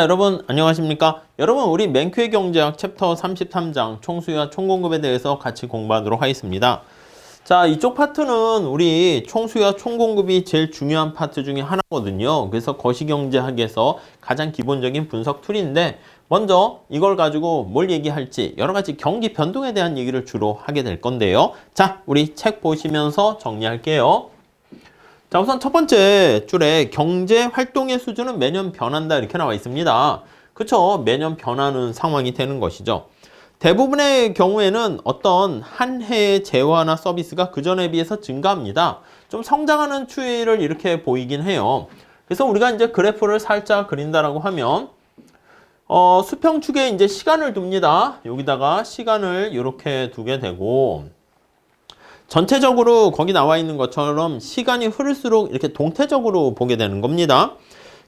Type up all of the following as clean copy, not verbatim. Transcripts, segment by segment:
여러분 안녕하십니까? 여러분 우리 맨큐의 경제학 챕터 33장 총수요와 총공급에 대해서 같이 공부하도록 하겠습니다. 자, 이쪽 파트는 우리 총수요와 총공급이 제일 중요한 파트 중에 하나거든요. 그래서 거시경제학에서 가장 기본적인 분석 툴인데 먼저 이걸 가지고 뭘 얘기할지 여러 가지 경기 변동에 대한 얘기를 주로 하게 될 건데요. 자, 우리 책 보시면서 정리할게요. 자, 우선 첫 번째 줄에 경제 활동의 수준은 매년 변한다 이렇게 나와 있습니다. 그쵸? 매년 변하는 상황이 되는 것이죠. 대부분의 경우에는 어떤 한 해의 재화나 서비스가 그전에 비해서 증가합니다. 좀 성장하는 추이를 이렇게 보이긴 해요. 그래서 우리가 이제 그래프를 살짝 그린다라고 하면 수평축에 이제 시간을 둡니다. 여기다가 시간을 이렇게 두게 되고 전체적으로 거기 나와 있는 것처럼 시간이 흐를수록 이렇게 동태적으로 보게 되는 겁니다.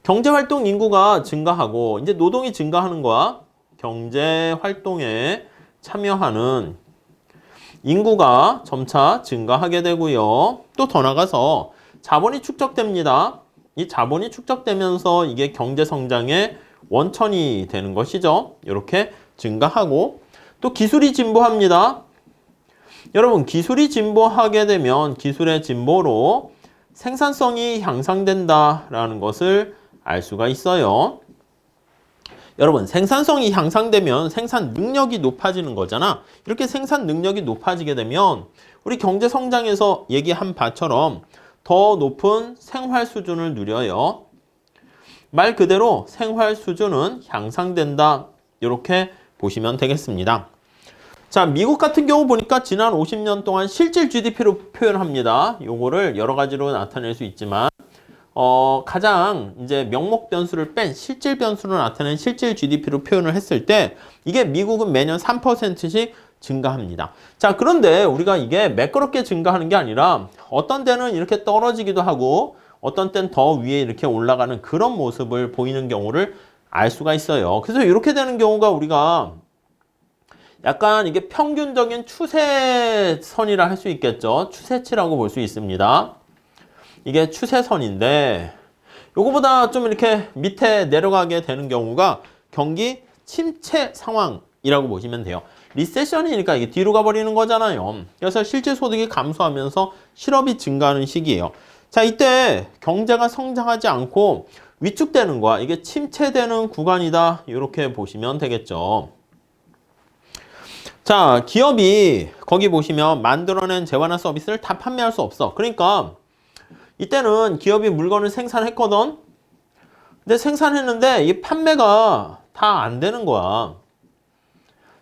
경제활동 인구가 증가하고 이제 노동이 증가하는 거와 경제활동에 참여하는 인구가 점차 증가하게 되고요. 또 더 나가서 자본이 축적됩니다. 이 자본이 축적되면서 이게 경제성장의 원천이 되는 것이죠. 이렇게 증가하고 또 기술이 진보합니다. 여러분 기술이 진보하게 되면 기술의 진보로 생산성이 향상된다라는 것을 알 수가 있어요. 여러분 생산성이 향상되면 생산 능력이 높아지는 거잖아. 이렇게 생산 능력이 높아지게 되면 우리 경제 성장에서 얘기한 바처럼 더 높은 생활 수준을 누려요. 말 그대로 생활 수준은 향상된다. 이렇게 보시면 되겠습니다. 자, 미국 같은 경우 보니까 지난 50년 동안 실질 GDP로 표현합니다. 요거를 여러 가지로 나타낼 수 있지만 가장 이제 명목 변수를 뺀 실질 변수로 나타낸 실질 GDP로 표현을 했을 때 이게 미국은 매년 3%씩 증가합니다. 자, 그런데 우리가 이게 매끄럽게 증가하는 게 아니라 어떤 때는 이렇게 떨어지기도 하고 어떤 때는 더 위에 이렇게 올라가는 그런 모습을 보이는 경우를 알 수가 있어요. 그래서 이렇게 되는 경우가 우리가 약간 이게 평균적인 추세선이라 할 수 있겠죠. 추세치라고 볼 수 있습니다. 이게 추세선인데 요거보다 좀 이렇게 밑에 내려가게 되는 경우가 경기 침체 상황이라고 보시면 돼요. 리세션이니까 이게 뒤로 가버리는 거잖아요. 그래서 실제 소득이 감소하면서 실업이 증가하는 시기예요. 자, 이때 경제가 성장하지 않고 위축되는 거야. 이게 침체되는 구간이다. 이렇게 보시면 되겠죠. 자, 기업이 거기 보시면 만들어낸 재화나 서비스를 다 판매할 수 없어. 그러니까 이때는 기업이 물건을 생산했거든. 근데 생산했는데 이 판매가 다 안 되는 거야.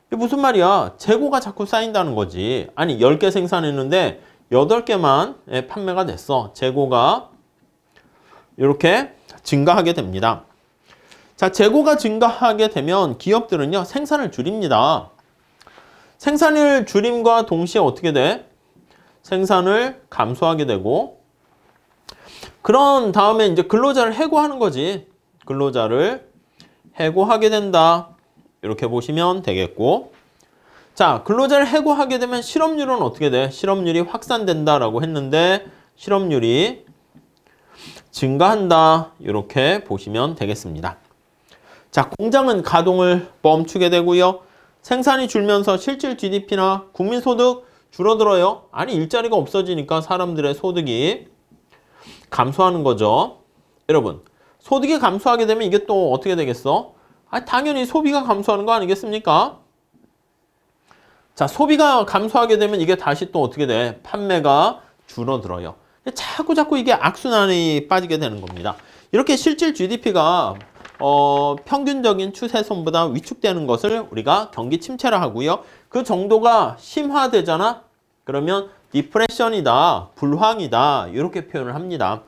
이게 무슨 말이야? 재고가 자꾸 쌓인다는 거지. 아니 10개 생산했는데 8개만 판매가 됐어. 재고가 이렇게 증가하게 됩니다. 자, 재고가 증가하게 되면 기업들은요 생산을 줄입니다. 생산을 줄임과 동시에 어떻게 돼? 생산을 감소하게 되고 그런 다음에 이제 근로자를 해고하는 거지. 근로자를 해고하게 된다. 이렇게 보시면 되겠고 자, 근로자를 해고하게 되면 실업률은 어떻게 돼? 실업률이 확산된다라고 했는데 실업률이 증가한다. 이렇게 보시면 되겠습니다. 자, 공장은 가동을 멈추게 되고요. 생산이 줄면서 실질 GDP나 국민소득 줄어들어요. 아니 일자리가 없어지니까 사람들의 소득이 감소하는 거죠. 여러분 소득이 감소하게 되면 이게 또 어떻게 되겠어? 당연히 소비가 감소하는 거 아니겠습니까? 자, 소비가 감소하게 되면 이게 다시 또 어떻게 돼? 판매가 줄어들어요. 자꾸 이게 악순환이 빠지게 되는 겁니다. 이렇게 실질 GDP가 평균적인 추세선보다 위축되는 것을 우리가 경기 침체라 하고요. 그 정도가 심화되잖아? 그러면 디프레션이다, 불황이다 이렇게 표현을 합니다.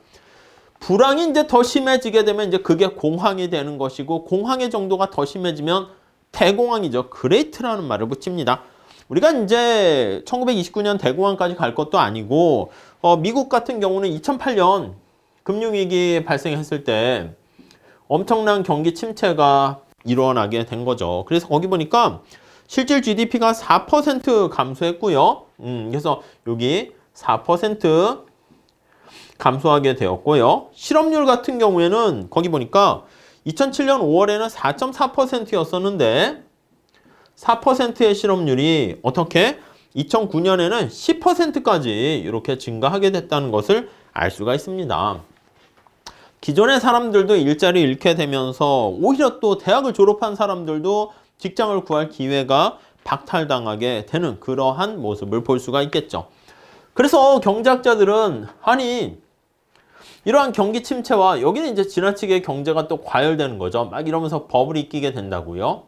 불황이 이제 더 심해지게 되면 이제 그게 공황이 되는 것이고 공황의 정도가 더 심해지면 대공황이죠. 그레이트라는 말을 붙입니다. 우리가 이제 1929년 대공황까지 갈 것도 아니고 미국 같은 경우는 2008년 금융위기 발생했을 때 엄청난 경기 침체가 일어나게 된 거죠. 그래서 거기 보니까 실질 GDP가 4% 감소했고요. 그래서 여기 4% 감소하게 되었고요. 실업률 같은 경우에는 거기 보니까 2007년 5월에는 4.4%였었는데 4%의 실업률이 어떻게 2009년에는 10%까지 이렇게 증가하게 됐다는 것을 알 수가 있습니다. 기존의 사람들도 일자리를 잃게 되면서 오히려 또 대학을 졸업한 사람들도 직장을 구할 기회가 박탈당하게 되는 그러한 모습을 볼 수가 있겠죠. 그래서 경제학자들은 아니 이러한 경기 침체와 여기는 이제 지나치게 경제가 또 과열되는 거죠. 막 이러면서 버블이 끼게 된다고요.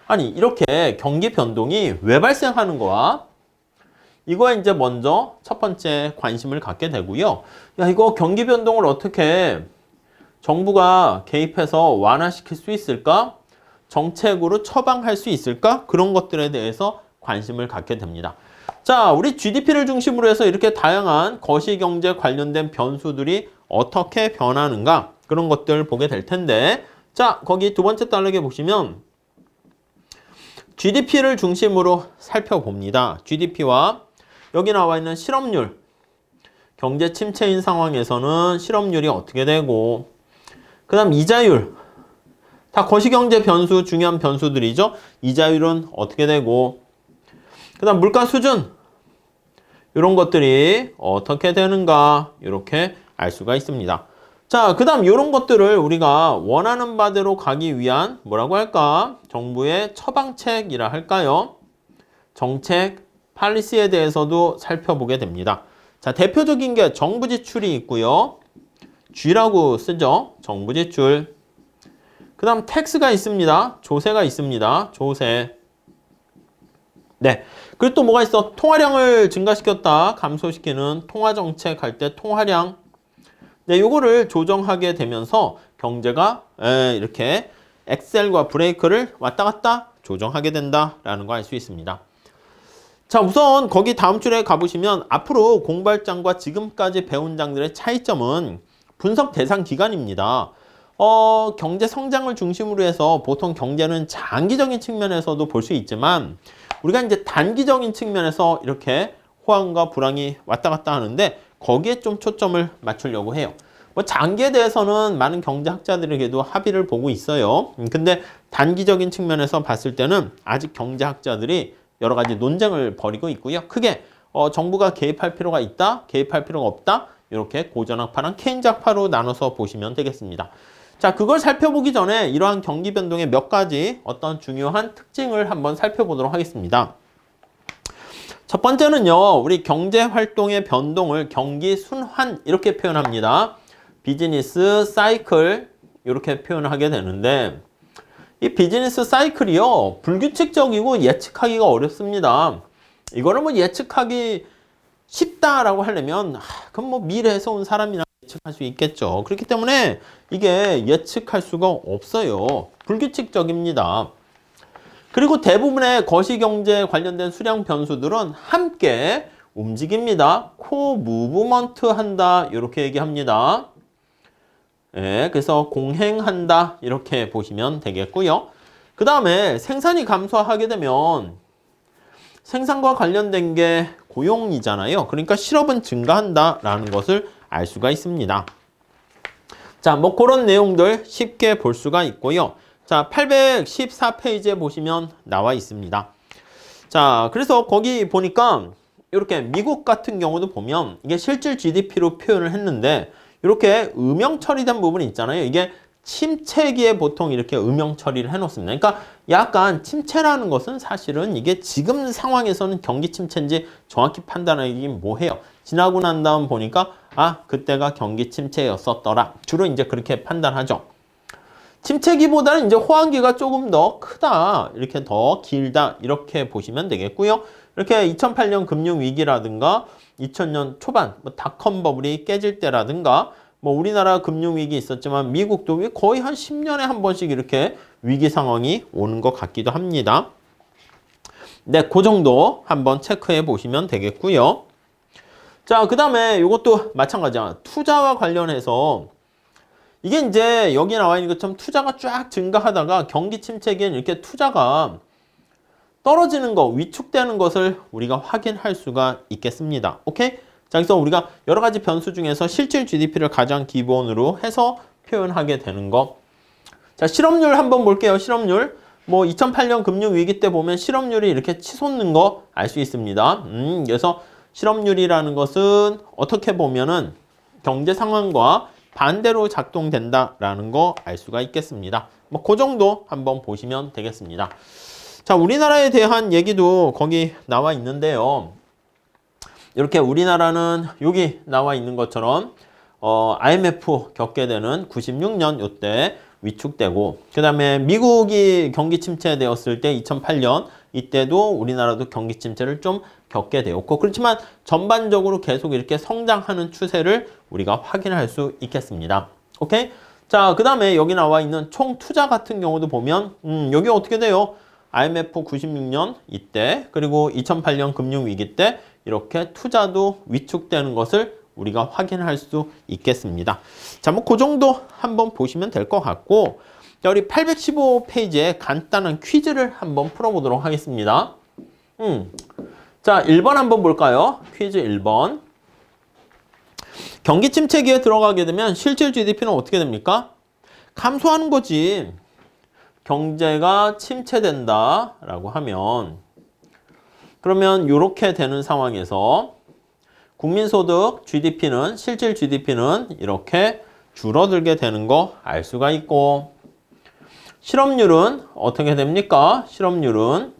아니 이렇게 경기 변동이 왜 발생하는 거야? 이거에 이제 먼저 첫 번째 관심을 갖게 되고요. 야 이거 경기 변동을 어떻게 정부가 개입해서 완화시킬 수 있을까? 정책으로 처방할 수 있을까? 그런 것들에 대해서 관심을 갖게 됩니다. 자, 우리 GDP를 중심으로 해서 이렇게 다양한 거시경제 관련된 변수들이 어떻게 변하는가? 그런 것들 보게 될 텐데 자, 거기 두 번째 달락에 보시면 GDP를 중심으로 살펴봅니다. GDP와 여기 나와 있는 실업률, 경제 침체인 상황에서는 실업률이 어떻게 되고 그 다음 이자율, 다 거시경제 변수, 중요한 변수들이죠. 이자율은 어떻게 되고 그 다음 물가 수준, 이런 것들이 어떻게 되는가 이렇게 알 수가 있습니다. 자, 그 다음 이런 것들을 우리가 원하는 바대로 가기 위한 뭐라고 할까? 정부의 처방책이라 할까요? 정책, 팔리시에 대해서도 살펴보게 됩니다. 자, 대표적인 게 정부 지출이 있고요. G라고 쓰죠. 정부 지출. 그 다음 텍스가 있습니다. 조세가 있습니다. 조세. 네. 그리고 또 뭐가 있어? 통화량을 증가시켰다, 감소시키는 통화정책 할 때 통화량. 네, 요거를 조정하게 되면서 경제가 이렇게 엑셀과 브레이크를 왔다 갔다 조정하게 된다라는 거 알 수 있습니다. 자, 우선 거기 다음 줄에 가보시면 앞으로 공부할 장과 지금까지 배운 장들의 차이점은 분석 대상 기간입니다. 경제 성장을 중심으로 해서 보통 경제는 장기적인 측면에서도 볼 수 있지만 우리가 이제 단기적인 측면에서 이렇게 호황과 불황이 왔다 갔다 하는데 거기에 좀 초점을 맞추려고 해요. 뭐 장기에 대해서는 많은 경제학자들에게도 합의를 보고 있어요. 근데 단기적인 측면에서 봤을 때는 아직 경제학자들이 여러 가지 논쟁을 벌이고 있고요. 크게 정부가 개입할 필요가 있다, 개입할 필요가 없다, 이렇게 고전학파랑 케인즈학파로 나눠서 보시면 되겠습니다. 자, 그걸 살펴보기 전에 이러한 경기 변동의 몇 가지 어떤 중요한 특징을 한번 살펴보도록 하겠습니다. 첫 번째는요, 우리 경제 활동의 변동을 경기 순환 이렇게 표현합니다. 비즈니스 사이클 이렇게 표현하게 되는데 이 비즈니스 사이클이요, 불규칙적이고 예측하기가 어렵습니다. 이거를 뭐 예측하기 쉽다라고 하려면 그럼 뭐 미래에서 온 사람이나 예측할 수 있겠죠. 그렇기 때문에 이게 예측할 수가 없어요. 불규칙적입니다. 그리고 대부분의 거시경제 관련된 수량 변수들은 함께 움직입니다. 코무브먼트 한다 이렇게 얘기합니다. 네, 그래서 공행한다 이렇게 보시면 되겠고요. 그 다음에 생산이 감소하게 되면 생산과 관련된 게 고용이잖아요. 그러니까 실업은 증가한다라는 것을 알 수가 있습니다. 자, 뭐 그런 내용들 쉽게 볼 수가 있고요. 자, 814페이지에 보시면 나와 있습니다. 자, 그래서 거기 보니까 이렇게 미국 같은 경우도 보면 이게 실질 GDP로 표현을 했는데 이렇게 음영 처리된 부분이 있잖아요. 이게 침체기에 보통 이렇게 음영 처리를 해놓습니다. 그러니까 약간 침체라는 것은 사실은 이게 지금 상황에서는 경기 침체인지 정확히 판단하기 뭐해요. 지나고 난 다음 보니까 그때가 경기 침체였었더라. 주로 이제 그렇게 판단하죠. 침체기보다는 이제 호황기가 조금 더 크다, 이렇게 더 길다 이렇게 보시면 되겠고요. 이렇게 2008년 금융위기라든가 2000년 초반 닷컴 버블이 깨질 때라든가 뭐 우리나라 금융위기 있었지만 미국도 거의 한 10년에 한 번씩 이렇게 위기 상황이 오는 것 같기도 합니다. 네, 그 정도 한번 체크해 보시면 되겠고요. 자, 그 다음에 이것도 마찬가지야. 투자와 관련해서 이게 이제 여기 나와 있는 것처럼 투자가 쫙 증가하다가 경기 침체기에는 이렇게 투자가 떨어지는 거, 위축되는 것을 우리가 확인할 수가 있겠습니다. 오케이? 자, 그래서 우리가 여러 가지 변수 중에서 실질 GDP를 가장 기본으로 해서 표현하게 되는 거. 자, 실업률 한번 볼게요. 실업률. 뭐 2008년 금융위기 때 보면 실업률이 이렇게 치솟는 거 알 수 있습니다. 그래서 실업률이라는 것은 어떻게 보면은 경제 상황과 반대로 작동된다라는 거 알 수가 있겠습니다. 뭐 그 정도 한번 보시면 되겠습니다. 자, 우리나라에 대한 얘기도 거기 나와 있는데요. 이렇게 우리나라는 여기 나와 있는 것처럼 IMF 겪게 되는 96년 요때 위축되고, 그 다음에 미국이 경기 침체되었을 때 2008년 이때도 우리나라도 경기 침체를 좀 겪게 되었고, 그렇지만 전반적으로 계속 이렇게 성장하는 추세를 우리가 확인할 수 있겠습니다. 오케이? 자, 그 다음에 여기 나와 있는 총 투자 같은 경우도 보면 여기 어떻게 돼요? IMF 96년 이때, 그리고 2008년 금융위기 때 이렇게 투자도 위축되는 것을 우리가 확인할 수 있겠습니다. 자, 뭐 그 정도 한번 보시면 될 것 같고, 자, 우리 815페이지에 간단한 퀴즈를 한번 풀어보도록 하겠습니다. 자, 1번 한번 볼까요? 퀴즈 1번. 경기 침체기에 들어가게 되면 실질 GDP는 어떻게 됩니까? 감소하는 거지. 경제가 침체된다라고 하면, 그러면 이렇게 되는 상황에서 국민소득 GDP는, 실질 GDP는 이렇게 줄어들게 되는 거 알 수가 있고, 실업률은 어떻게 됩니까? 실업률은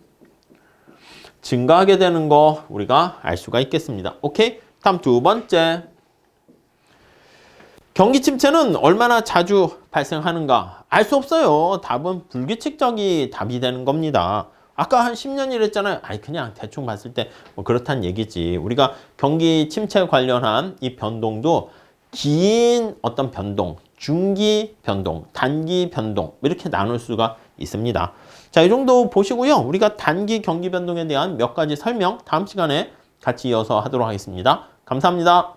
증가하게 되는 거 우리가 알 수가 있겠습니다. 오케이? 다음 두 번째. 경기 침체는 얼마나 자주 발생하는가? 알 수 없어요. 답은 불규칙적이 답이 되는 겁니다. 아까 한 10년 이랬잖아요. 아니, 그냥 대충 봤을 때 뭐 그렇단 얘기지. 우리가 경기 침체 관련한 이 변동도 긴 어떤 변동, 중기 변동, 단기 변동 이렇게 나눌 수가 있습니다. 자, 이 정도 보시고요. 우리가 단기 경기 변동에 대한 몇 가지 설명 다음 시간에 같이 이어서 하도록 하겠습니다. 감사합니다.